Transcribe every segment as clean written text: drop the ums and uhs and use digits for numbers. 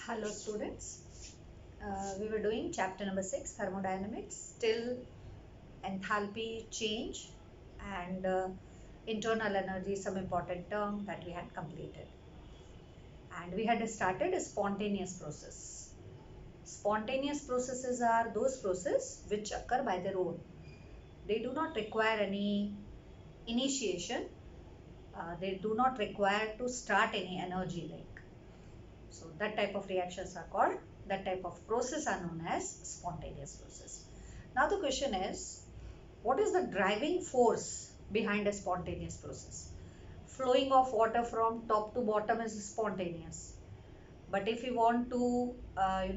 Hello students, we were doing chapter number 6 thermodynamics, still enthalpy change and internal energy, some important term that we had completed, and we had started a spontaneous process. Spontaneous processes are those processes which occur by their own. They do not require any initiation, they do not require to start any energy like. So that type of reactions are called, that type of process are known as spontaneous process. Now the question is, what is the driving force behind a spontaneous process? Flowing of water from top to bottom is spontaneous. But if you want to, uh,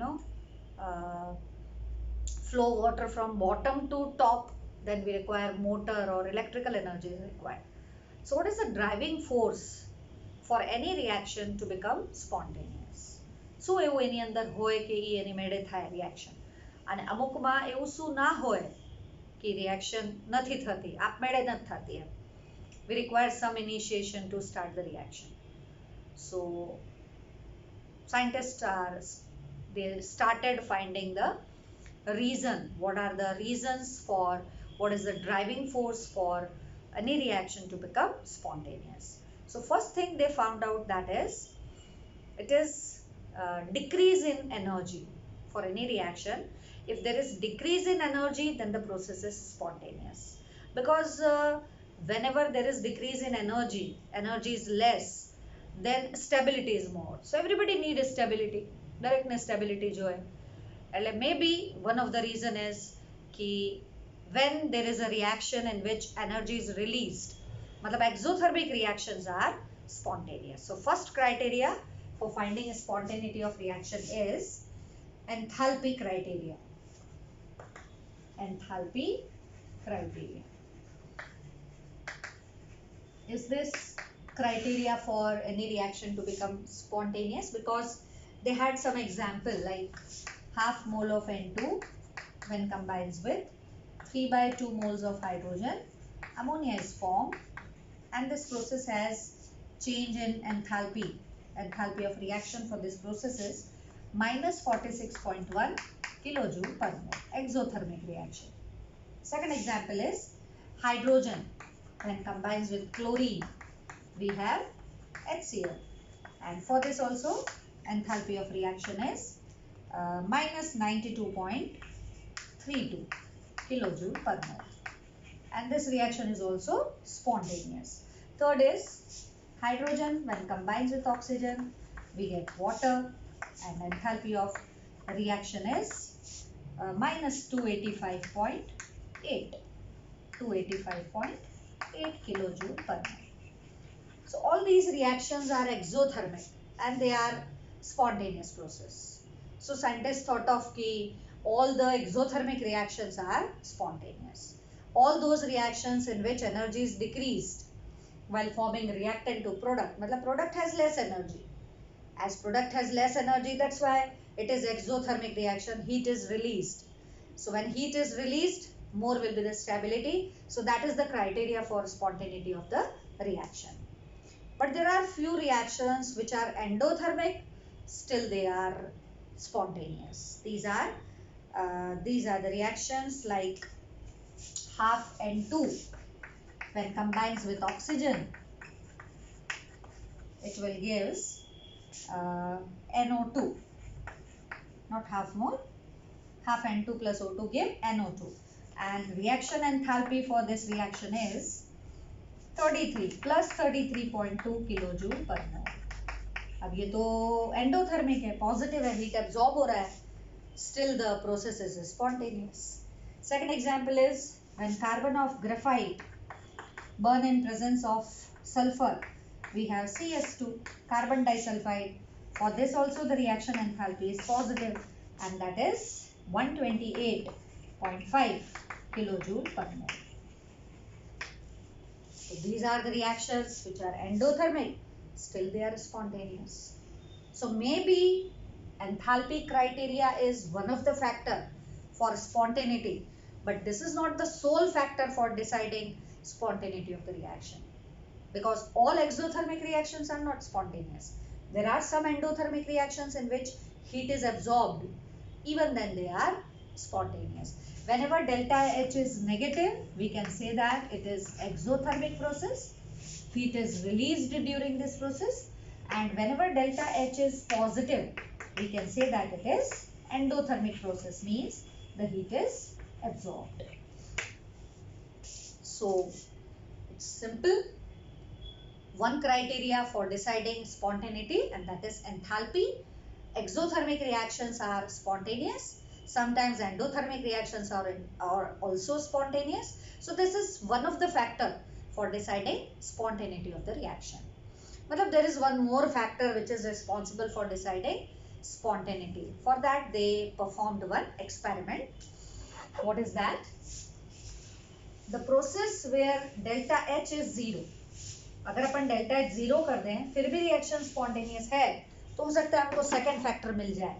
flow water from bottom to top, then we require motor or electrical energy is required. So what is the driving force for any reaction to become spontaneous? શું એવું એની અંદર હોય કે એની મેળે થાય reaction અને અમુકમાં એવું શું ના હોય કે રિએક્શન નથી થતી, આપમેળે નથી થતી એમ. We require some initiation to start the reaction. So scientists they started finding the reason. What are the reasons for, what is the driving force for any reaction to become spontaneous? So first thing they found out that is, it is decrease in energy for any reaction. If there is decrease in energy, then the process is spontaneous, because whenever there is decrease in energy, energy is less, then stability is more. So everybody needs stability, દરેકને stability જોઈએ. એટલે maybe one of the reason is कि when there is a reaction in which energy is released, मतलब exothermic reactions are spontaneous. So first criteria for finding a spontaneity of reaction is enthalpy criteria. Enthalpy criteria. Is this criteria for any reaction to become spontaneous? Because they had some example like half mole of N2 when combines with 3/2 moles of hydrogen, ammonia is formed, and this process has change in enthalpy. Enthalpy of reaction for this process is minus 46.1 kilojoule per mole, exothermic reaction. Second example is hydrogen when combines with chlorine, we have HCl, and for this also enthalpy of reaction is minus 92.32 kilojoule per mole, and this reaction is also spontaneous. Third is hydrogen when combines with oxygen, we get water, and enthalpy of reaction is minus 285.8 kilojoule per mole. So all these reactions are exothermic and they are spontaneous process. So scientists thought of कि all the exothermic reactions are spontaneous. All those reactions in which energy is decreased while forming reactant to product, मतलब product has less energy. As product has less energy, that's why it is exothermic reaction, heat is released. So when heat is released, more will be the stability. So that is the criteria for spontaneity of the reaction. But there are few reactions which are endothermic, still they are spontaneous. These are the reactions like half N2 when combines with oxygen, it will gives NO2, not half mole, half N2 plus O2 give NO2, and reaction enthalpy for this reaction is 33 plus 33.2 kilojoule per mole. अब ये तो endothermic है, positive है, heat absorb हो रहा है, still the process is spontaneous. Second example is when carbon of graphite burn in presence of sulfur, we have CS2, carbon disulfide. For this also the reaction enthalpy is positive, and that is 128.5 kilojoule per mole. So these are the reactions which are endothermic, still they are spontaneous. So maybe enthalpy criteria is one of the factor for spontaneity, but this is not the sole factor for deciding spontaneity of the reaction, because all exothermic reactions are not spontaneous. There are some endothermic reactions in which heat is absorbed, even then they are spontaneous. Whenever delta H is negative, we can say that it is exothermic process. Heat is released during this process. And whenever delta H is positive, we can say that it is endothermic process, means the heat is absorbed. So it's simple. One criteria for deciding spontaneity, and that is enthalpy. Exothermic reactions are spontaneous. Sometimes endothermic reactions are also spontaneous. So this is one of the factors for deciding spontaneity of the reaction. But there is one more factor which is responsible for deciding spontaneity. For that they performed one experiment. What is that? The process where delta H is 0. अगर अपन delta H 0 कर दें फिर भी reaction spontaneous है तो हो सकता है हमको सेकंड फैक्टर मिल जाए.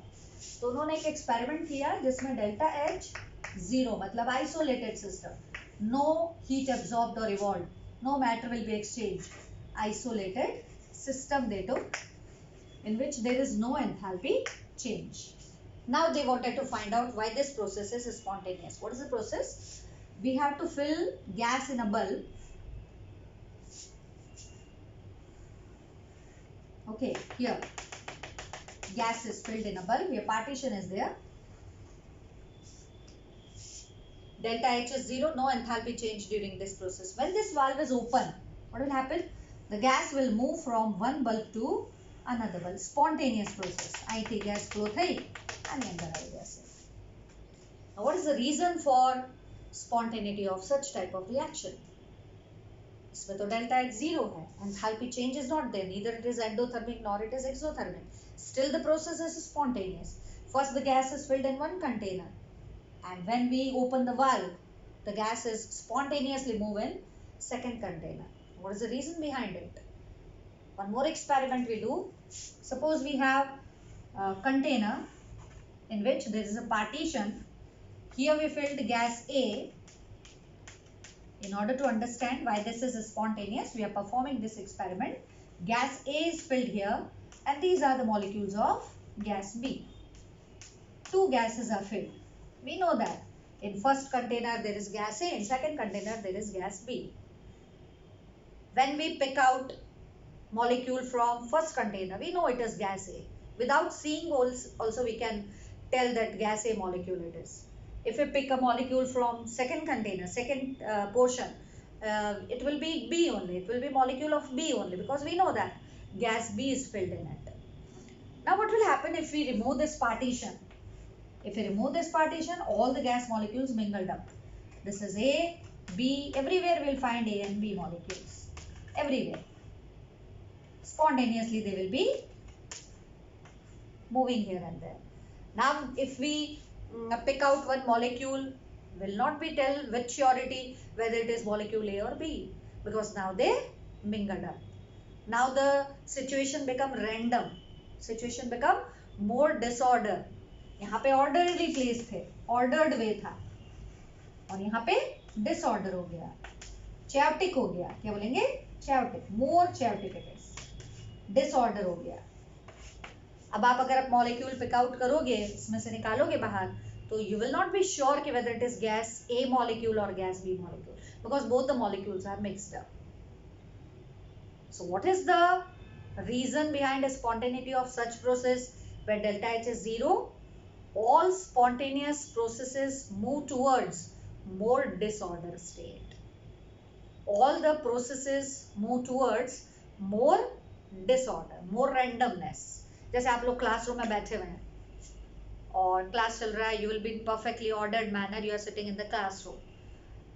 तो उन्होंने एक एक्सपेरिमेंट किया जिसमें डेल्टा एच 0 मतलब isolated system, no heat absorbed और evolve, no matter will be exchange, isolated system they took in which there is no enthalpy change. Now they wanted to find out why this process is spontaneous. What is the process? We have to fill gas in a bulb. Okay, here gas is filled in a bulb. Here partition is there. Delta H is 0, no enthalpy change during this process. When this valve is open, what will happen? The gas will move from one bulb to another bulb. Spontaneous process. અહીંથી gas flow થઈ અને અંદર આવી જશે. Now what is the reason for spontaneity of such type of reaction? इसमें तो delta H 0 है. Enthalpy change is not there. Neither it is endothermic nor it is exothermic. Still the process is spontaneous. First the gas is filled in one container. And when we open the valve, the gas is spontaneously moved in second container. What is the reason behind it? One more experiment we do. Suppose we have a container in which there is a partition. Here we filled gas A. In order to understand why this is spontaneous, we are performing this experiment. Gas A is filled here and these are the molecules of gas B. Two gases are filled. We know that in first container there is gas A, in second container there is gas B. When we pick out molecule from first container, we know it is gas A. Without seeing also we can tell that gas A molecule it is. If we pick a molecule from second container, second portion, it will be B only. It will be molecule of B only because we know that gas B is filled in it. Now what will happen if we remove this partition? If we remove this partition, all the gas molecules mingled up. This is A, B, everywhere we will find A and B molecules. Everywhere. Spontaneously they will be moving here and there. Now if we pick out one molecule, will not be tell with surety whether it is molecule A or B because now they mingled up. Now the situation become random. Situation become more disorder. यहाँ पे orderly place थे, ordered way था और यहाँ पे disorder हो गया, chaotic हो गया. क्या बोलेंगे? Chaotic, more chaotic it is. Disorder हो गया. अब आप अगर आप molecule pick out करोगे, इसमें से निकालोगे बाहर, तो you will not be sure कि whether it is gas A molecule or gas B molecule because both the molecules are mixed up. So what is the reason behind the spontaneity of such process where delta H is 0? All spontaneous processes move towards more disorder state. All the processes move towards more disorder, more randomness. जैसे आप लोग classroom में बैठे हुए हैं और class चल रहा है, you will be in perfectly ordered manner, you are sitting in the classroom.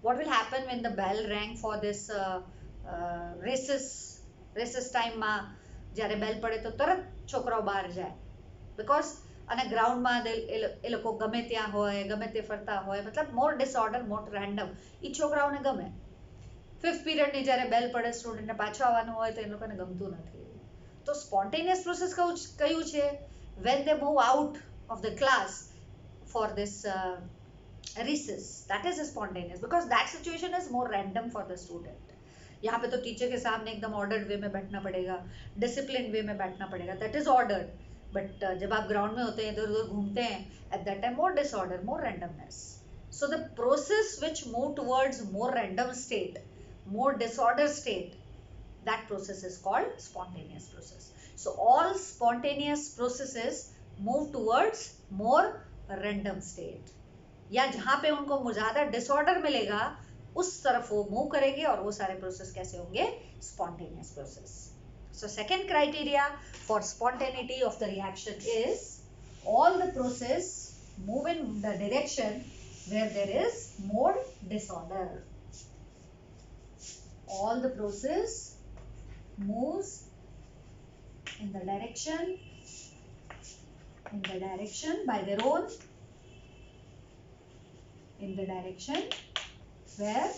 What will happen when the bell rang for this recess time માં જ્યારે બેલ પડે તો તરત છોકરાઓ બહાર જાય because અને ગ્રાઉન્ડમાં એ લોકો ગમે ત્યાં હોય, ગમે તે ફરતા હોય, મતલબ મોર ડિસઓર્ડર, મોર રેન્ડમ. એ છોકરાઓને ગમે. ફિફ્થ પીરિયડની જ્યારે બેલ પડે સ્ટુડન્ટને પાછું આવવાનું હોય તો એ લોકોને ગમતું નથી. તો સ્પોન્ટેનિયસ પ્રોસેસ કયું છે? when they move out of the class for this recess, that is spontaneous because that situation is more random for the student. यहाँ पे तो टीचर के सामने एकदम ऑर्डर्ड वे में बैठना पड़ेगा, डिसिप्लिन वे में बैठना पड़ेगा, दैट इज ऑर्डर्ड. बट जब आप ग्राउंड में होते हैं, इधर उधर घूमते हैं, at that time more disorder, more randomness. So the process which move towards more random state, more disorder state, that process is called spontaneous process. So all spontaneous processes move towards more random state. या जहाँ पे उनको ज़्यादा disorder मिलेगा उस तरफ वो move करेंगे और वो सारे process कैसे होंगे? Spontaneous process. So second criteria for spontaneity of the reaction is all the process move in the direction where there is more disorder. All the process moves in the direction by their own, in the direction where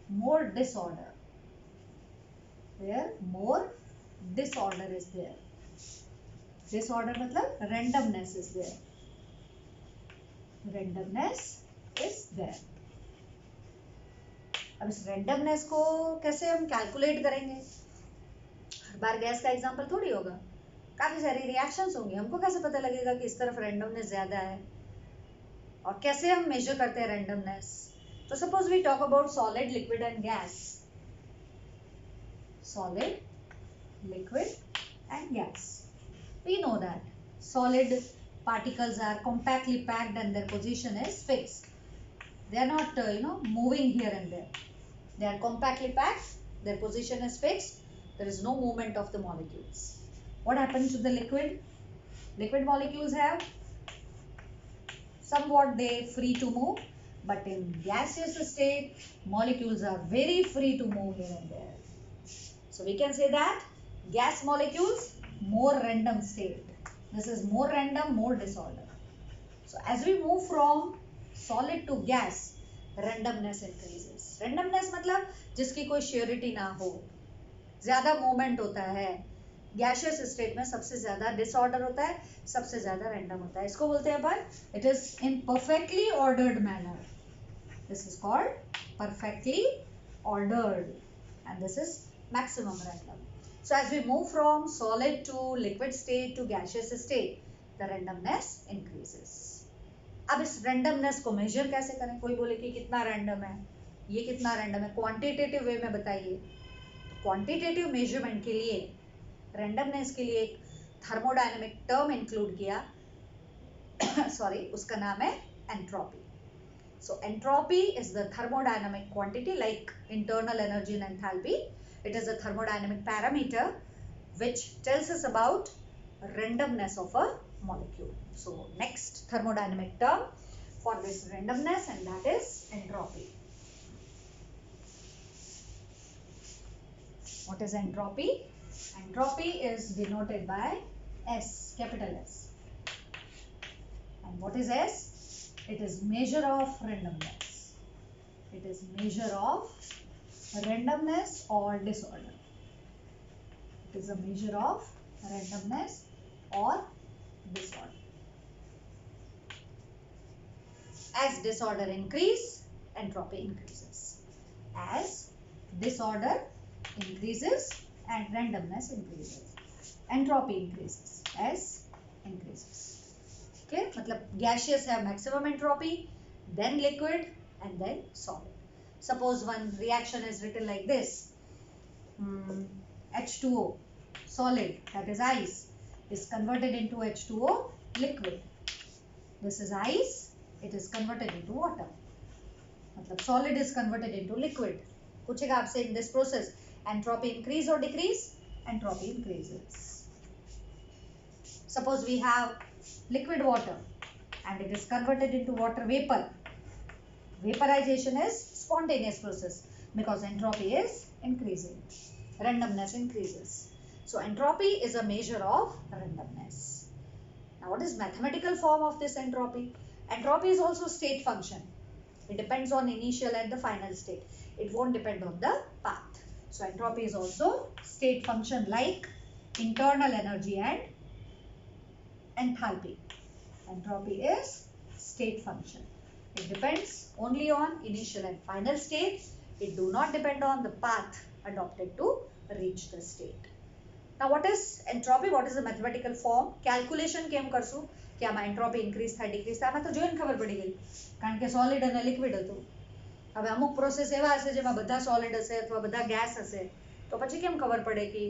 more disorder is there. Disorder मतलब randomness is there. अब इस randomness को कैसे हम calculate करेंगे? हर बार gas का example थोड़ी होगा, काफी सारी रिएक्शंस होंगे, हमको कैसे पता लगेगा कि इस तरफ रेंडमनेस ज्यादा है? और कैसे हम मेजर करते हैं रेंडमनेस? तो suppose we talk about solid, liquid and gas. Solid, liquid and gas. We know that solid particles are compactly packed and their position is fixed. They are not moving here and there. They are compactly packed, their position is fixed, there is no movement of the molecules. What happens to the liquid? Liquid molecules have somewhat they free to move, but in gaseous state molecules are very free to move here and there. So we can say that gas molecules more random state. This is more random, more disorder. So as we move from solid to gas, randomness increases. Randomness मतलब जिसकी कोई surety ना हो, ज्यादा movement होता है. Gaseous state में सबसे ज्यादा डिसऑर्डर होता है, सबसे ज्यादा रैंडम होता है. इसको बोलते हैं अपन, it is in perfectly ordered manner. This is called perfectly ordered and this is maximum random. So as we move from solid to liquid state to gaseous state, the randomness increases. अब इस randomness को measure कैसे करें? कोई बोले कि कितना random है, ये कितना random है, quantitative way में बताइए. Quantitative measurement के लिए randomness के लिए एक thermodynamic term include किया. Sorry, उसका नाम है entropy. So entropy is the thermodynamic quantity like internal energy and enthalpy. It is a thermodynamic parameter which tells us about randomness of a molecule. So next thermodynamic term for this randomness, and that is entropy. What is entropy? Entropy is denoted by S, capital S. And what is S? It is measure of randomness. It is measure of randomness or disorder. It is a measure of randomness or disorder. As disorder increase, entropy increases. As disorder increases and randomness increases, entropy increases as increases. Okay, मतलब gaseous have maximum entropy, then liquid and then solid. Suppose one reaction is written like this. H2O, solid, that is ice, is converted into H2O, liquid. This is ice, it is converted into water. मतलब solid is converted into liquid. पूछेगा आपसे in this process, entropy increase or decrease? Entropy increases. Suppose we have liquid water and it is converted into water vapor. Vaporization is spontaneous process because entropy is increasing, randomness increases. So entropy is a measure of randomness. Now what is mathematical form of this entropy? Entropy is also state function. It depends on initial and the final state. It won't depend on the path. So entropy is also state function like internal energy and enthalpy. Entropy is state function. It depends only on initial and final states. It do not depend on the path adopted to reach the state. Now what is entropy? What is the mathematical form? Calculation કેમ કરશું કે આમાં entropy increase થાય decrease થાય? આમાં તો જોઈને ખબર પડી ગઈ કારણ કે solid અને liquid હતું. હવે અમુક પ્રોસેસ એવા હશે જેમાં બધા solid હશે અથવા બધા gas હશે તો પછી કેમ ખબર પડે કે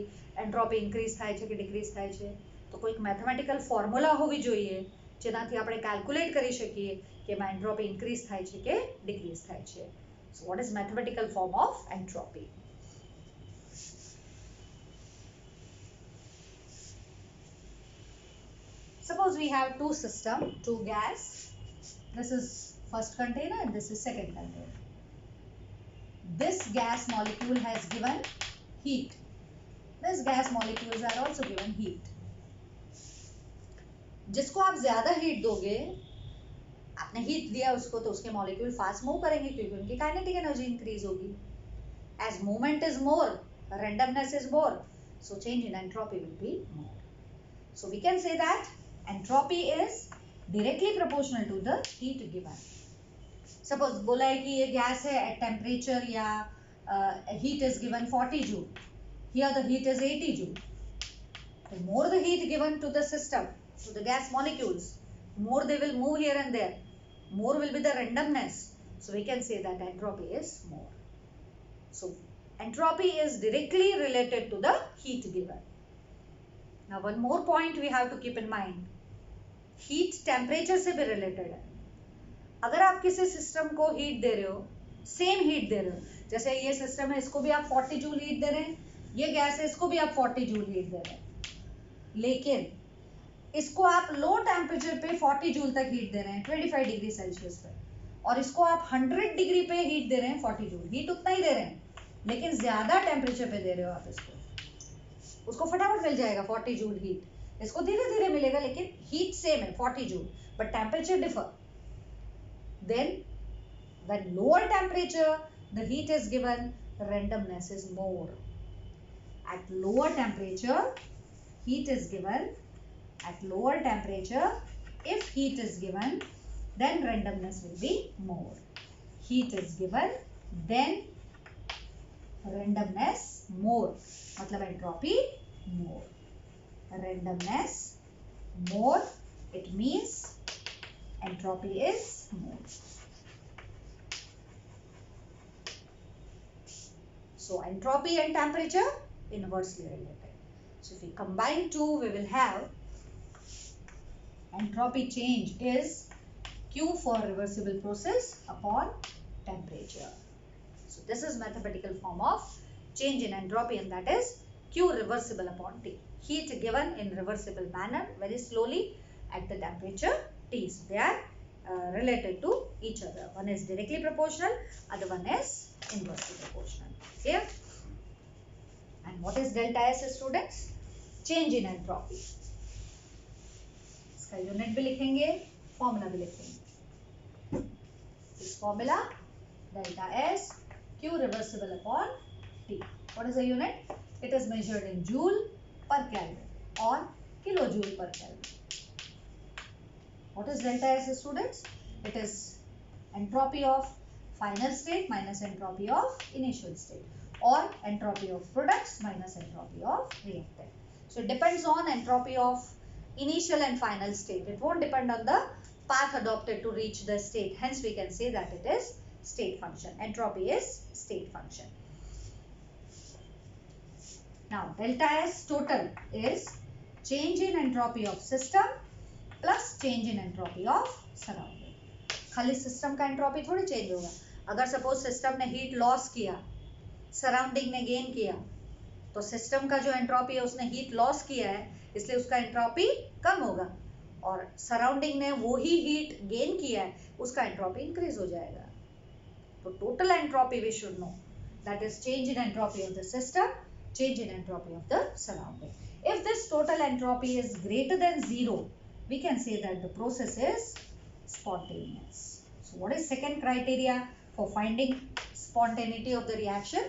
entropy increase થાય છે કે decrease થાય છે? તો કોઈક mathematical formula હોવી જોઈએ જેનાથી આપણે calculate કરી શકીએ કે એમાં entropy increase થાય છે કે decrease થાય છે. So what is mathematical form of entropy? Suppose we have two system, two gas. This is first container and this is second container. This gas molecule has given heat. This gas molecules are also given heat. जिसको आप ज्यादा heat दोगे, आपने heat दिया उसको तो उसके molecule fast move करेंगे क्योंकि उनकी काइनेटिक एनर्जी इंक्रीज होगी. As movement is more, randomness is more, so change in entropy will be more. So we can say that entropy is directly proportional to the heat given. Suppose बोला है कि ये gas है at temperature या heat is given 40 joule. Here the heat is 80 joule. The more the heat given to the system, to the gas molecules, more they will move here and there. More will be the randomness. So we can say that entropy is more. So entropy is directly related to the heat given. Now one more point we have to keep in mind. Heat temperature से भी related है. अगर आप किसी system को heat दे रहे हो, same heat दे रहे हो, जैसे ये सिस्टम है इसको भी आप 40 जूल हीट दे रहे हैं, ये गैस है इसको भी आप 40 जूल हीट दे रहे हैं, लेकिन इसको आप लो टेम्परेचर पे 40 जूल तक हीट दे रहे हैं 25 डिग्री सेल्सियस पे, और इसको आप 100 डिग्री पे हीट दे रहे हैं 40 जूल. हीट उतना ही दे रहे हैं लेकिन ज्यादा टेम्परेचर पे दे रहे हो आप इसको. उसको फटाफट मिल जाएगा 40 जूल हीट, इसको धीरे धीरे मिलेगा लेकिन हीट सेम है 40 joule but temperature differ. Then when lower temperature the heat is given, randomness is more. At lower temperature heat is given, at lower temperature if heat is given then randomness will be more. Heat is given then randomness more, मतलब entropy more. Randomness more, it means entropy is more. So entropy and temperature inversely related. So if we combine two, we will have entropy change is Q for reversible process upon temperature. So this is mathematical form of change in entropy, and that is Q reversible upon T. Heat given in reversible manner very slowly at the temperature T. So they are related to each other. One is directly proportional, other one is inversely proportional. Clear? And what is delta S, students? Change in entropy. इसका unit भी लिखेंगे, formula भी लिखेंगे. This formula delta S Q reversible upon T. What is the unit? It is measured in joule per Kelvin or kilojoule per Kelvin. What is delta S, students? It is entropy of final state minus entropy of initial state, or entropy of products minus entropy of reactant. So it depends on entropy of initial and final state. It won't depend on the path adopted to reach the state. Hence we can say that it is state function. Entropy is state function. Now delta S total is change in entropy of system plus change in entropy of surrounding. खाली system का entropy थोड़ी change होगा. अगर suppose system ने heat loss किया, surrounding ने gain किया, तो सिस्टम का जो एंट्रोपी है उसने हीट लॉस किया है इसलिए उसका एंट्रोपी कम होगा, और सराउंडिंग ने वो ही हीट गेन किया है उसका एंट्रोपी इंक्रीज हो जाएगा. तो total entropy we should know, that is change in entropy of the system, change in entropy of the surrounding. If this total entropy is greater than 0, we can say that the process is spontaneous. So what is second criteria for finding spontaneity of the reaction?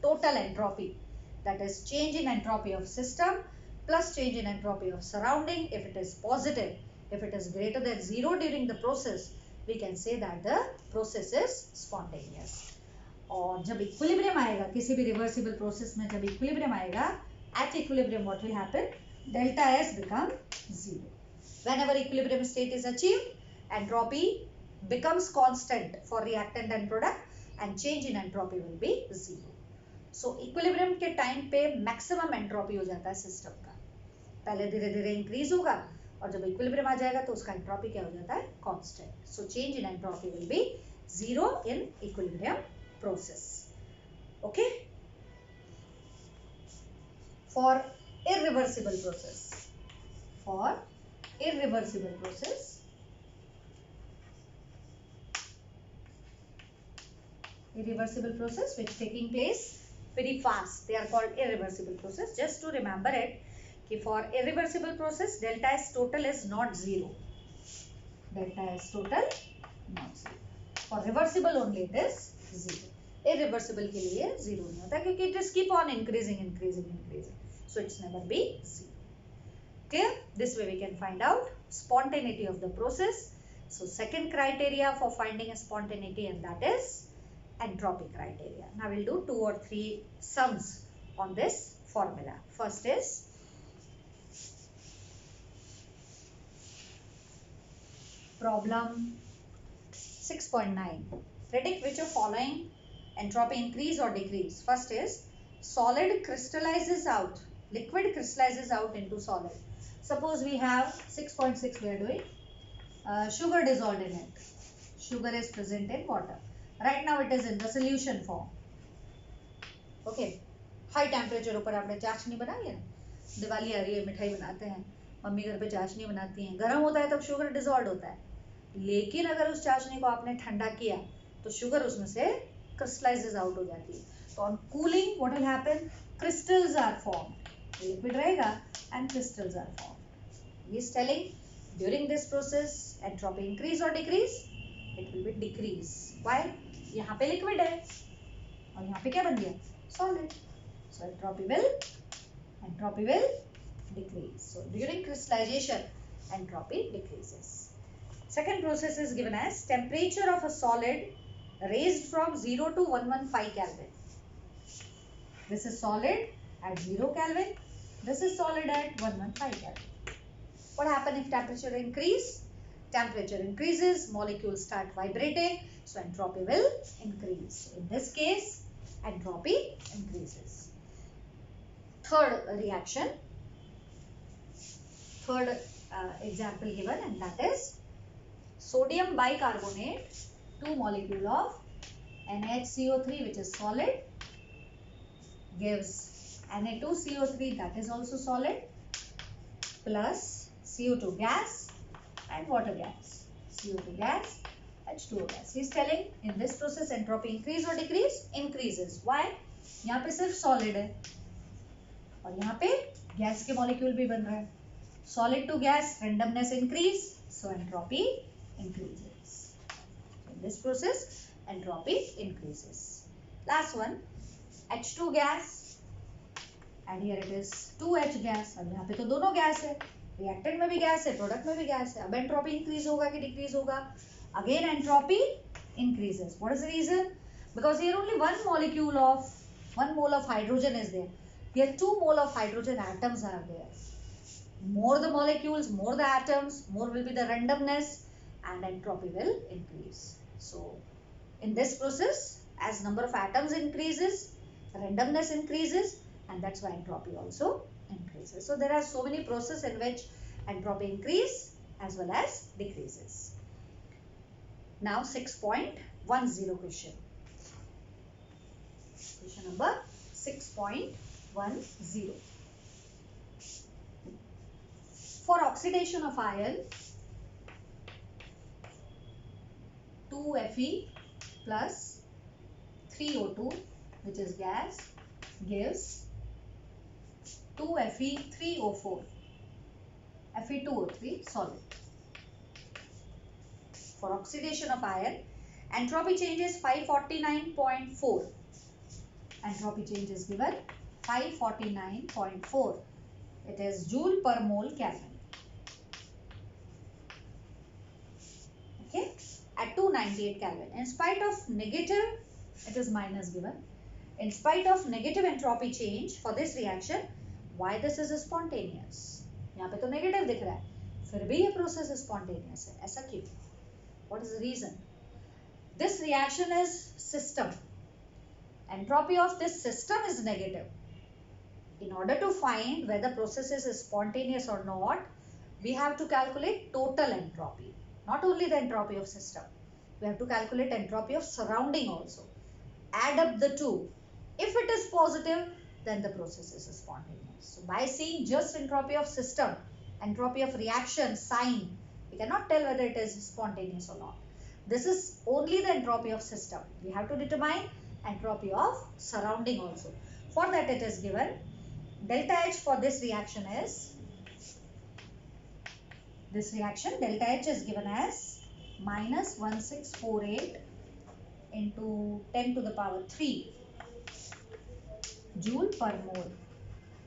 Total entropy, that is change in entropy of system plus change in entropy of surrounding. If it is positive, if it is greater than 0 during the process, we can say that the process is spontaneous. और जब equilibrium आएगा किसी भी reversible process में, जब equilibrium आएगा At equilibrium, what will happen? Delta S become 0. Whenever equilibrium state is achieved, entropy becomes constant for reactant and product and change in entropy will be 0. So equilibrium के time पे maximum entropy हो जाता है system का. पहले धीरे धीरे increase होगा और जब इक्विलिब्रियम आ जाएगा तो उसका एंट्रोपी क्या हो जाता है? Constant. So change in entropy will be 0 in equilibrium process. Okay. For irreversible process, for irreversible process, irreversible process which taking place very fast, they are called irreversible process. Just to remember it, कि for irreversible process delta S total is not 0, delta S total not 0. For reversible only it is 0. Irreversible के लिए 0 नहीं होता क्योंकि it is keep on increasing, so it's never be 0. Clear? This way we can find out spontaneity of the process. So second criteria for finding a spontaneity, and that is entropy criteria. Now we'll do 2 or 3 sums on this formula. First is problem 6.9. Predict which of following entropy increase or decrease. First is solid crystallizes out, liquid crystallizes out into solid. Suppose we have 6.6 we are doing, sugar dissolved in it. Sugar is present in water. Right now it is in the solution form. Okay. High temperature ऊपर आपने चाशनी बनाई है. दिवाली आ रही है, मिठाई बनाते हैं, मम्मी घर पे चाशनी बनाती हैं. गर्म होता है तब शुगर डिसॉल्व होता है. लेकिन अगर उस चाशनी को आपने ठंडा किया तो शुगर उसमें से crystallizes out हो जाती है. तो on cooling what will happen? Crystals are formed. Liquid रहेगा and crystals are formed. He is telling during this process entropy increase or decrease? It will be decrease. Why? यहाँ पे liquid है और यहाँ पे क्या बन गया? Solid. So entropy will decrease. So during crystallization entropy decreases. Second process is given as temperature of a solid raised from 0 to 115 Kelvin. This is solid at 0 Kelvin. This is solid at 115 Kelvin. What happens if temperature increase? Temperature increases, molecules start vibrating, so entropy will increase. In this case, entropy increases. Third reaction, third example given, and that is sodium bicarbonate, 2 molecule of NaHCO3 which is solid gives Na2CO3 that is also solid plus CO2 gas and water gas. CO2 gas, H2O gas. He is telling in this process entropy increase or decrease? Increases. Why? यहाँ पे सिर्फ solid है और यहाँ पे gas के molecule भी बन रहा है. Solid to gas randomness increase, so entropy increases. In this process entropy increases. Last one, H2 gas and here it is 2H gas. अब यहाँ पे तो दोनों gas है, reactant में भी gas है, product में भी gas है. अब entropy increase होगा कि decrease होगा? Again entropy increases. What is the reason? Because here only one mole of hydrogen is there. Here 2 mole of hydrogen atoms are there. More the molecules, more the atoms, more will be the randomness and entropy will increase. So in this process, as number of atoms increases, randomness increases, and that's why entropy also increases. So there are so many processes in which entropy increase as well as decreases. Now 6.10 question. Question number 6.10. For oxidation of iron, 2Fe plus 3O2 which is gas gives 2Fe3O4, Fe2O3 solid. For oxidation of iron, entropy change is 549.4. Entropy change is given 549.4. It is joule per mole Kelvin. Okay, at 298 Kelvin. In spite of negative, it is minus given. In spite of negative entropy change for this reaction, why this is spontaneous? यहाँ पे तो negative दिख रहा है, फिर भी ये process spontaneous है, ऐसा क्यों? What is the reason? This reaction is system. Entropy of this system is negative. In order to find whether process is spontaneous or not, we have to calculate total entropy, not only the entropy of system. We have to calculate entropy of surrounding also. Add up the two. If it is positive, then the process is spontaneous. So by seeing just entropy of system, entropy of reaction, sign, we cannot tell whether it is spontaneous or not. This is only the entropy of system. We have to determine entropy of surrounding also. For that it is given delta H for this reaction is, this reaction delta H is given as minus 1648 into 10 to the power 3 joule per mole.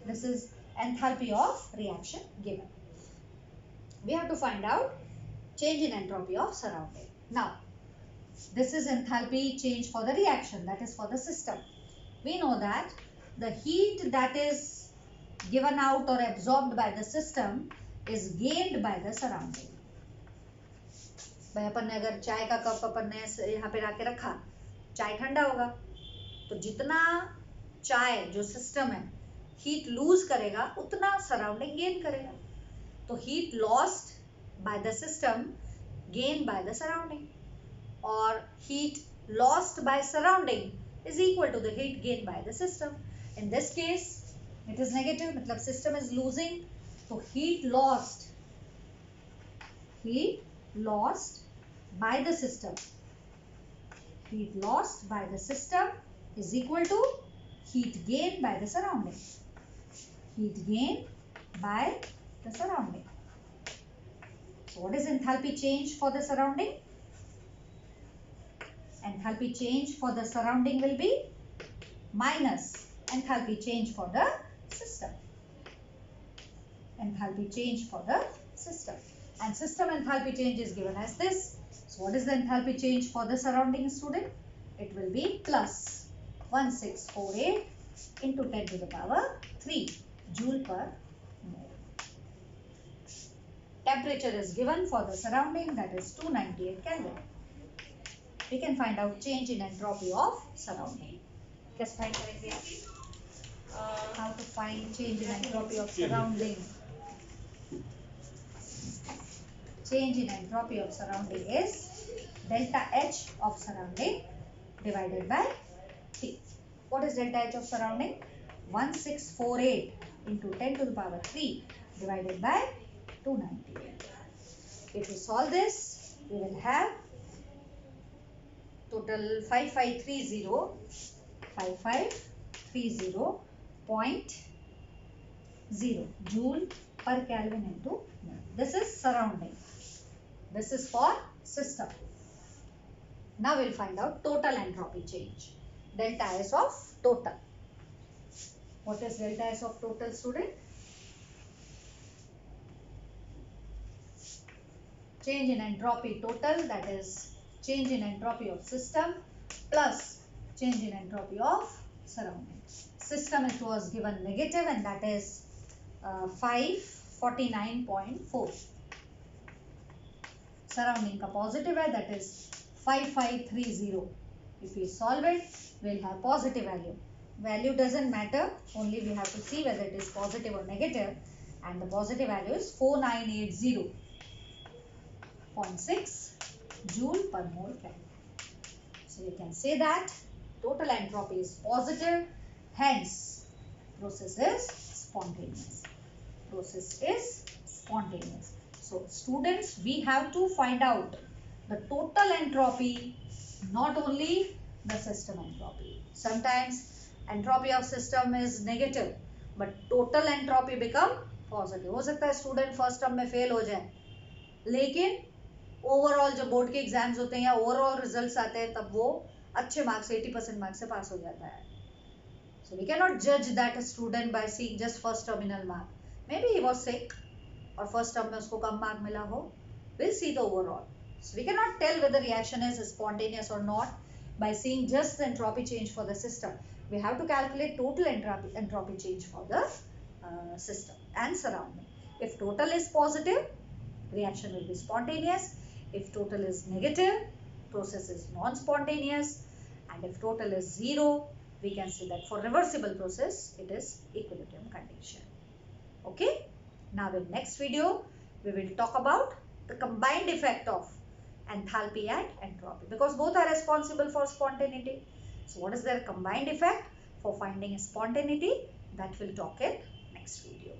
This is enthalpy of reaction given. We have to find out change in entropy of surrounding. Now, this is enthalpy change for the reaction, that is for the system. We know that the heat that is given out or absorbed by the system is gained by the surrounding. भाई अपन ने अगर चाय का cup अपन ने यहाँ पे रख के रखा, चाय ठंडा होगा, तो जितना चाय जो सिस्टम है हीट लूज करेगा उतना सराउंडिंग गेन करेगा. तो heat lost by the system gain by the surrounding, और heat lost by surrounding is equal to the heat gain by the system. In this case it is negative, मतलब system is losing, तो heat lost by the system, heat lost by the system is equal to heat gain by the surrounding. Heat gain by the surrounding. So what is enthalpy change for the surrounding? Enthalpy change for the surrounding will be minus enthalpy change for the system. Enthalpy change for the system. And system enthalpy change is given as this. So what is the enthalpy change for the surrounding, student? It will be plus 1648 into 10 to the power 3 joule per mole. Temperature is given for the surrounding, that is 298 Kelvin. We can find out change in entropy of surrounding. Just find how to find change in entropy of surrounding. Change in entropy of surrounding is delta H of surrounding divided by T. What is delta H of surrounding? 1648 into 10 to the power 3 divided by 298. If we solve this, we will have total 5530.0 joule per Kelvin into mole. This is surrounding. This is for system. Now we'll find out total entropy change. Delta S of total. What is delta S of total, student? Change in entropy total, that is change in entropy of system plus change in entropy of surrounding. System it was given negative, and that is 549.4. Surrounding का positive है, that is 5530. If we solve it, we'll have positive value. Value doesn't matter, only we have to see whether it is positive or negative, and the positive value is 4980.6 joule per mole Kelvin. So we can say that total entropy is positive, hence process is spontaneous. Process is spontaneous. So students, we have to find out the total entropy, not only the system entropy. Sometimes entropy of system is negative, but total entropy become positive. हो सकता है student first term में fail हो जाए, लेकिन overall जब board के exams होते हैं या ओवरऑल रिजल्ट्स आते हैं तब वो अच्छे मार्क्स 80% मार्क्स से पास हो जाता है. So we cannot judge that a student by seeing just first terminal mark. Maybe he was sick और first term में उसको कम मार्क मिला हो. We'll see the overall. So we cannot tell whether reaction is spontaneous or not by seeing just the entropy change for the system. We have to calculate total entropy change for the system and surrounding. If total is positive, reaction will be spontaneous. If total is negative, process is non-spontaneous. And if total is 0, we can say that for reversible process, it is equilibrium condition. Okay. Now in next video, we will talk about the combined effect of enthalpy and entropy, because both are responsible for spontaneity. So what is their combined effect for finding spontaneity? That we'll talk in next video.